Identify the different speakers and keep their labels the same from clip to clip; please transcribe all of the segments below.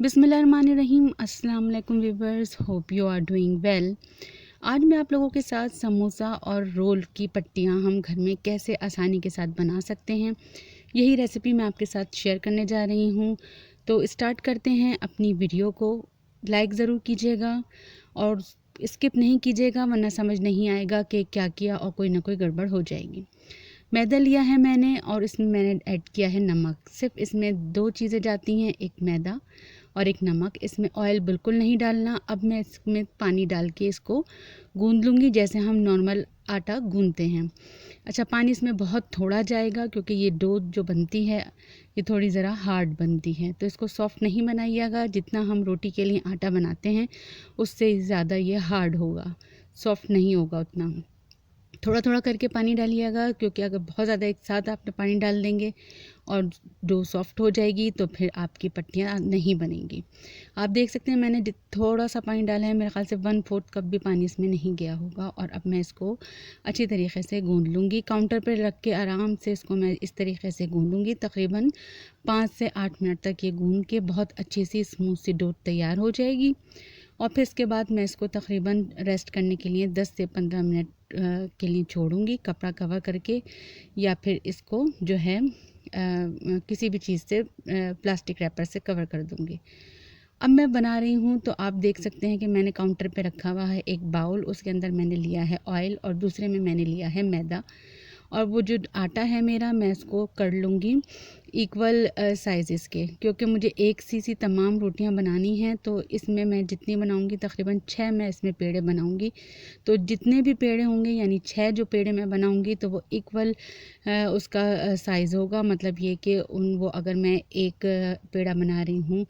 Speaker 1: बिस्मिल्लाहिर्रहमानिर्रहीम। अस्सलाम वालेकुम viewers, hope you are doing well. आज मैं आप लोगों के साथ समोसा और रोल की पट्टियाँ हम घर में कैसे आसानी के साथ बना सकते हैं, यही रेसिपी मैं आपके साथ शेयर करने जा रही हूँ। तो स्टार्ट करते हैं अपनी वीडियो को। लाइक ज़रूर कीजिएगा और स्किप नहीं कीजिएगा, वरना समझ नहीं आएगा कि क्या किया और कोई ना कोई गड़बड़ हो जाएगी। मैदा लिया है मैंने और इसमें मैंने ऐड किया है नमक। सिर्फ इसमें दो चीज़ें जाती हैं, एक मैदा और एक नमक। इसमें ऑयल बिल्कुल नहीं डालना। अब मैं इसमें पानी डाल के इसको गूंद लूँगी जैसे हम नॉर्मल आटा गूंदते हैं। अच्छा, पानी इसमें बहुत थोड़ा जाएगा क्योंकि ये डो जो बनती है ये थोड़ी ज़रा हार्ड बनती है, तो इसको सॉफ़्ट नहीं बनाइएगा। जितना हम रोटी के लिए आटा बनाते हैं उससे ज़्यादा ये हार्ड होगा, सॉफ़्ट नहीं होगा उतना। थोड़ा थोड़ा करके पानी डालिएगा, क्योंकि अगर बहुत ज़्यादा एक साथ आप पानी डाल देंगे और डो सॉफ्ट हो जाएगी तो फिर आपकी पट्टियाँ नहीं बनेंगी। आप देख सकते हैं मैंने थोड़ा सा पानी डाला है, मेरे ख्याल से 1/4 कप भी पानी इसमें नहीं गया होगा। और अब मैं इसको अच्छी तरीके से गूंद लूँगी। काउंटर पर रख के आराम से इसको मैं इस तरीके से गूंदूँगी। तकरीबन 5 से 8 मिनट तक ये गूंद के बहुत अच्छी सी स्मूथ सी डो तैयार हो जाएगी। और फिर इसके बाद मैं इसको तकरीबन रेस्ट करने के लिए 10 से 15 मिनट के लिए छोड़ूंगी, कपड़ा कवर करके, या फिर इसको जो है किसी भी चीज़ से प्लास्टिक रैपर से कवर कर दूंगी। अब मैं बना रही हूँ तो आप देख सकते हैं कि मैंने काउंटर पे रखा हुआ है एक बाउल, उसके अंदर मैंने लिया है ऑयल और दूसरे में मैंने लिया है मैदा। और वो जो आटा है मेरा, मैं इसको कर लूँगी इक्वल साइज़ेस के, क्योंकि मुझे एक सी तमाम रोटियां बनानी हैं। तो इसमें मैं जितनी बनाऊँगी तकरीबन 6 मैं इसमें पेड़े बनाऊँगी। तो जितने भी पेड़े होंगे यानी 6 जो पेड़े मैं बनाऊँगी तो वो इक्वल उसका साइज़ होगा। मतलब ये कि वो अगर मैं एक पेड़ा बना रही हूँ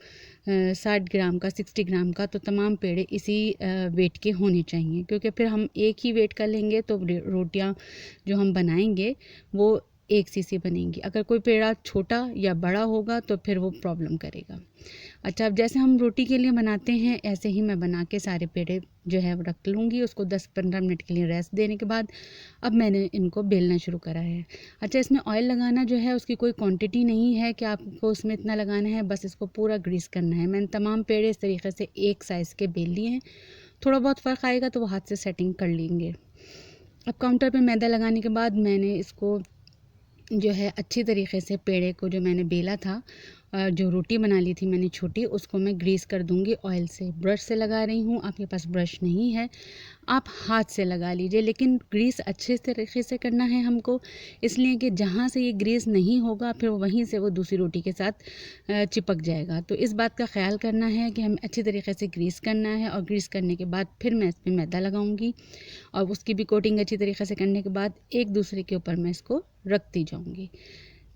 Speaker 1: 60 ग्राम का, 60 ग्राम का, तो तमाम पेड़े इसी वेट के होने चाहिए, क्योंकि फिर हम एक ही वेट का लेंगे तो रोटियां जो हम बनाएंगे वो एक सी बनेंगी। अगर कोई पेड़ा छोटा या बड़ा होगा तो फिर वो प्रॉब्लम करेगा। अच्छा, अब जैसे हम रोटी के लिए बनाते हैं ऐसे ही मैं बना के सारे पेड़े जो है रख लूँगी। उसको 10-15 मिनट के लिए रेस्ट देने के बाद अब मैंने इनको बेलना शुरू करा है। अच्छा, इसमें ऑयल लगाना जो है उसकी कोई क्वांटिटी नहीं है कि आपको उसमें इतना लगाना है, बस इसको पूरा ग्रीस करना है। मैंने तमाम पेड़े इस तरीके से एक साइज़ के बेल लिए हैं। थोड़ा बहुत फ़र्क आएगा तो वो हाथ से सेटिंग कर लेंगे। अब काउंटर पे मैदा लगाने के बाद मैंने इसको जो है अच्छी तरीके से पेड़े को जो मैंने बेला था, जो रोटी बना ली थी मैंने छोटी, उसको मैं ग्रीस कर दूंगी ऑयल से। ब्रश से लगा रही हूँ, आपके पास ब्रश नहीं है आप हाथ से लगा लीजिए, लेकिन ग्रीस अच्छे तरीके से करना है हमको, इसलिए कि जहाँ से ये ग्रीस नहीं होगा फिर वहीं से वो दूसरी रोटी के साथ चिपक जाएगा। तो इस बात का ख्याल करना है कि हमें अच्छी तरीके से ग्रीस करना है। और ग्रीस करने के बाद फिर मैं इसमें मैदा लगाऊंगी और उसकी भी कोटिंग अच्छी तरीके से करने के बाद एक दूसरे के ऊपर मैं इसको रखती जाऊंगी।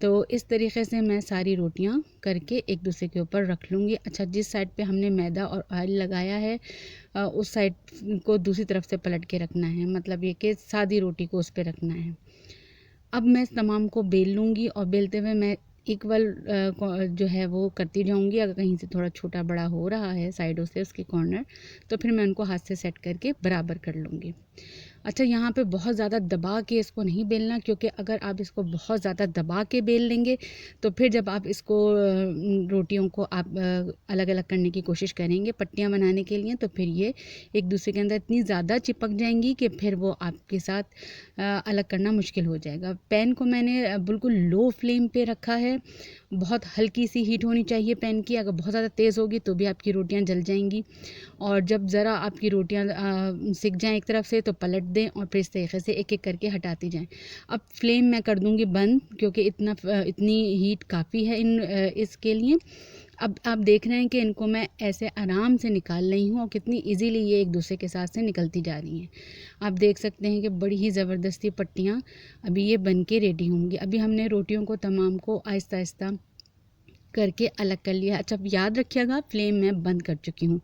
Speaker 1: तो इस तरीके से मैं सारी रोटियां करके एक दूसरे के ऊपर रख लूँगी। अच्छा, जिस साइड पे हमने मैदा और ऑयल लगाया है उस साइड को दूसरी तरफ से पलट के रखना है, मतलब ये कि सादी रोटी को उस पर रखना है। अब मैं इस तमाम को बेल लूँगी और बेलते हुए मैं इक्वल जो है वो करती जाऊँगी। अगर कहीं से थोड़ा छोटा बड़ा हो रहा है साइडों से उसके कॉर्नर, तो फिर मैं उनको हाथ से सेट करके बराबर कर लूँगी। अच्छा, यहाँ पे बहुत ज़्यादा दबा के इसको नहीं बेलना, क्योंकि अगर आप इसको बहुत ज़्यादा दबा के बेल लेंगे तो फिर जब आप इसको रोटियों को आप अलग अलग करने की कोशिश करेंगे पट्टियाँ बनाने के लिए, तो फिर ये एक दूसरे के अंदर इतनी ज़्यादा चिपक जाएंगी कि फिर वो आपके साथ अलग करना मुश्किल हो जाएगा। पैन को मैंने बिल्कुल लो फ्लेम पे रखा है। बहुत हल्की सी हीट होनी चाहिए पैन की, अगर बहुत ज़्यादा तेज़ होगी तो भी आपकी रोटियाँ जल जाएंगी। और जब ज़रा आपकी रोटियाँ सिक जाएँ एक तरफ से तो पलट दें और फिर इस तरीके से एक एक करके हटाती जाएं। अब फ्लेम मैं कर दूंगी बंद, क्योंकि इतनी हीट काफ़ी है इसके लिए। अब आप देख रहे हैं कि इनको मैं ऐसे आराम से निकाल रही हूँ और कितनी इजीली ये एक दूसरे के साथ से निकलती जा रही हैं। आप देख सकते हैं कि बड़ी ही ज़बरदस्ती पट्टियाँ अभी ये बन के रेडी होंगी। अभी हमने रोटियों को तमाम को आहिस्ता आहिस्ता करके अलग कर लिया। अच्छा, अब याद रखिएगा फ्लेम मैं बंद कर चुकी हूँ,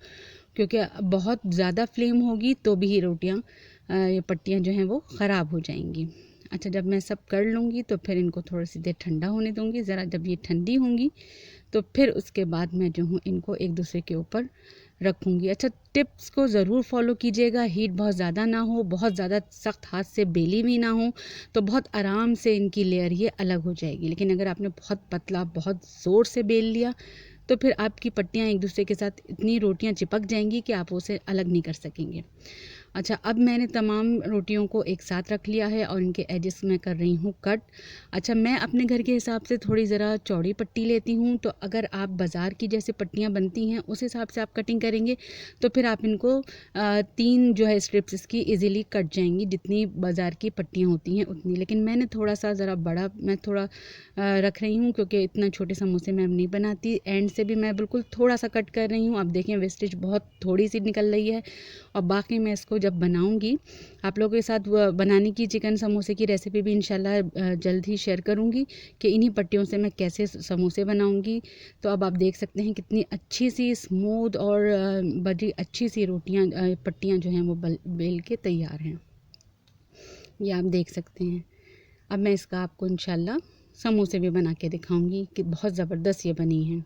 Speaker 1: क्योंकि बहुत ज़्यादा फ्लेम होगी तो भी ये रोटियाँ ये पट्टियाँ जो हैं वो ख़राब हो जाएंगी। अच्छा, जब मैं सब कर लूँगी तो फिर इनको थोड़ी सी देर ठंडा होने दूँगी। ज़रा जब ये ठंडी होंगी तो फिर उसके बाद मैं जो हूँ इनको एक दूसरे के ऊपर रखूँगी। अच्छा, टिप्स को ज़रूर फॉलो कीजिएगा। हीट बहुत ज़्यादा ना हो, बहुत ज़्यादा सख्त हाथ से बेली भी ना हो, तो बहुत आराम से इनकी लेयर ये अलग हो जाएगी। लेकिन अगर आपने बहुत पतला बहुत ज़ोर से बेल लिया तो फिर आपकी पट्टियाँ एक दूसरे के साथ इतनी रोटियाँ चिपक जाएंगी कि आप उसे अलग नहीं कर सकेंगे। अच्छा, अब मैंने तमाम रोटियों को एक साथ रख लिया है और इनके एजेस मैं कर रही हूँ कट। अच्छा, मैं अपने घर के हिसाब से थोड़ी ज़रा चौड़ी पट्टी लेती हूँ, तो अगर आप बाज़ार की जैसे पट्टियाँ बनती हैं उस हिसाब से आप कटिंग करेंगे तो फिर आप इनको 3 जो है स्ट्रिप्स इसकी ईज़िली कट जाएंगी, जितनी बाज़ार की पट्टियाँ होती हैं उतनी। लेकिन मैंने थोड़ा सा ज़रा बड़ा मैं थोड़ा रख रही हूँ, क्योंकि इतना छोटे समोसे मैं अब नहीं बनाती। एंड से भी मैं बिल्कुल थोड़ा सा कट कर रही हूँ। अब देखें वेस्टेज बहुत थोड़ी सी निकल रही है। और बाकी मैं इसको जब बनाऊंगी आप लोगों के साथ बनाने की चिकन समोसे की रेसिपी भी इंशाल्लाह जल्द ही शेयर करूंगी कि इन्हीं पट्टियों से मैं कैसे समोसे बनाऊंगी। तो अब आप देख सकते हैं कितनी अच्छी सी स्मूथ और बड़ी अच्छी सी रोटियां पट्टियां जो हैं वो बेल के तैयार हैं, ये आप देख सकते हैं। अब मैं इसका आपको इंशाल्लाह समोसे भी बना के दिखाऊंगी कि बहुत ज़बरदस्त ये बनी हैं।